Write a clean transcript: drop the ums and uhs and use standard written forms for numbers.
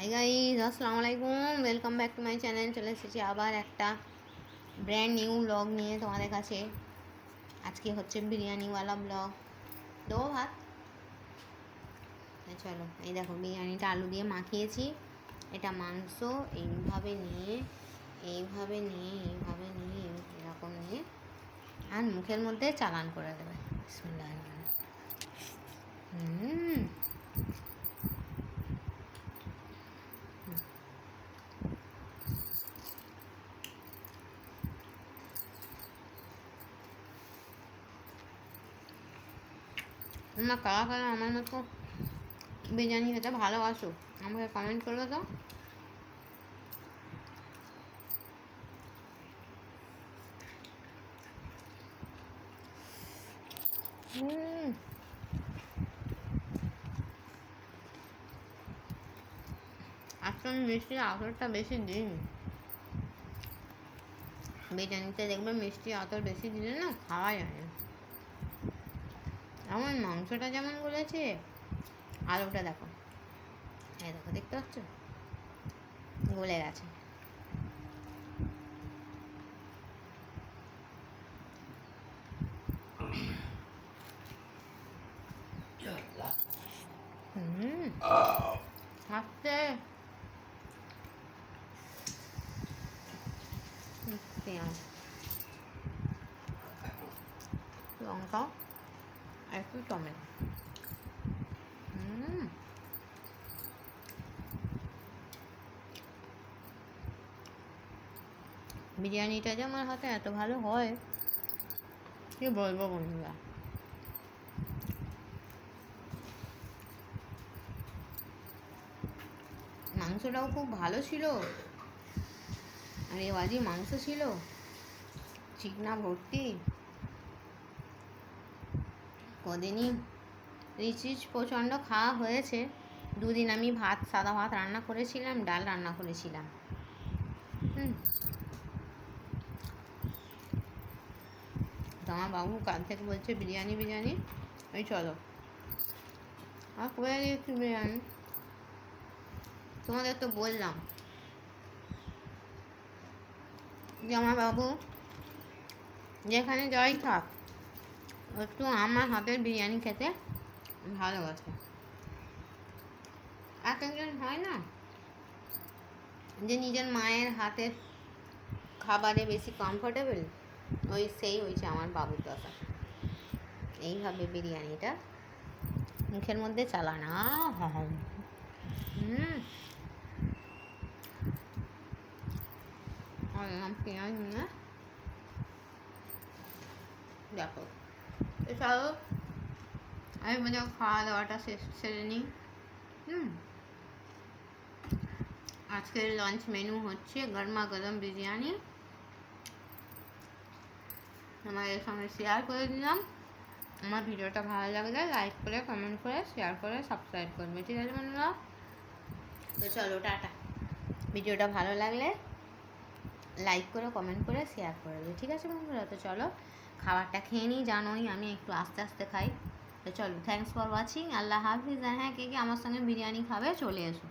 Hi guys, আসসালামু আলাইকুম। Welcome back to my channel. চলে এসেছি আবার একটা ব্র্যান্ড নিউ ব্লগ নিয়ে তোমাদের কাছে। আজকে হচ্ছে বিরিয়ানিওয়ালা ব্লগ। দো ভাত। চলো, এই দেখো বিরিয়ানিটা আলু দিয়ে মাখিয়েছি। এটা মাংস এইভাবে নিয়ে এরকম নিয়ে আর মুখের মধ্যে চালান করে দেবে। বিসমিল্লাহির রহমানির রহিম। তোমরা কারা কারা আমার মতো বিরিয়ানি খেতে ভালোবাসো আমাকে কমেন্ট করবে তো। আসলে মিষ্টির আতরটা বেশি দিন বিরিয়ানিতে দেখবে মিষ্টি আতর বেশি দিলে না খাওয়া যায় না। আমার মাংসটা যেমন গলেছে, আলুটা দেখো, এই দেখো, দেখতে পাচ্ছ গলে গেছে। আস্তে পেঁয়াজ, লঙ্কা, একটু টমেটো। বিরিয়ানিটা যে আমার হাতে এত ভালো হয় কি বলবো বন্ধুরা। মাংসটাও খুব ভালো ছিল, আর রেওয়াজি মাংস ছিল, চিকনা ভর্তি। কদিনই রিচ প্রচণ্ড খাওয়া হয়েছে। দুদিন আমি সাদা ভাত রান্না করেছিলাম, ডাল রান্না করেছিলাম। তো আমার বাবু কাল থেকে বলছে বিরিয়ানি বিরিয়ানি, ওই চলো আর করে দিয়েছি বিরিয়ানি। তোমাদের তো বললাম যে আমার বাবু যেখানে যাই থাক একটু আমার হাতের বিরিয়ানি খেতে ভালোবাসে। এক একজন হয় না যে নিজের মায়ের হাতের খাবারে বেশি কমফোর্টেবল, সেই হয়েছে আমার বাবুর দশা। এইভাবে বিরিয়ানিটা মুখের মধ্যে চালানা হম পেঁয়াজ নিয়ে দেখো। চলো আমি বলে খাওয়া দাওয়াটা সেরে নিই। আজকের লাঞ্চ মেনু হচ্ছে গরমা গরম বিরিয়ানি। তোমাদের সঙ্গে শেয়ার করে দিলাম। আমার ভিডিওটা ভালো লাগলে লাইক করে, কমেন্ট করে, শেয়ার করে, সাবস্ক্রাইব করবে, ঠিক আছে বন্ধুরা? তো চলো টাটা। ভিডিওটা ভালো লাগলে লাইক করে, কমেন্ট করে, শেয়ার করে দেবে, ঠিক আছে বন্ধুরা? তো চলো খাবারটা খেয়ে নিই, জানোই আমি একটু আস্তে আস্তে খাই। তো চলো, থ্যাংকস ফর ওয়াচিং। আল্লাহ হাফিজ। আর হ্যাঁ, কে কে আমার সঙ্গে বিরিয়ানি খাবে চলে এসো।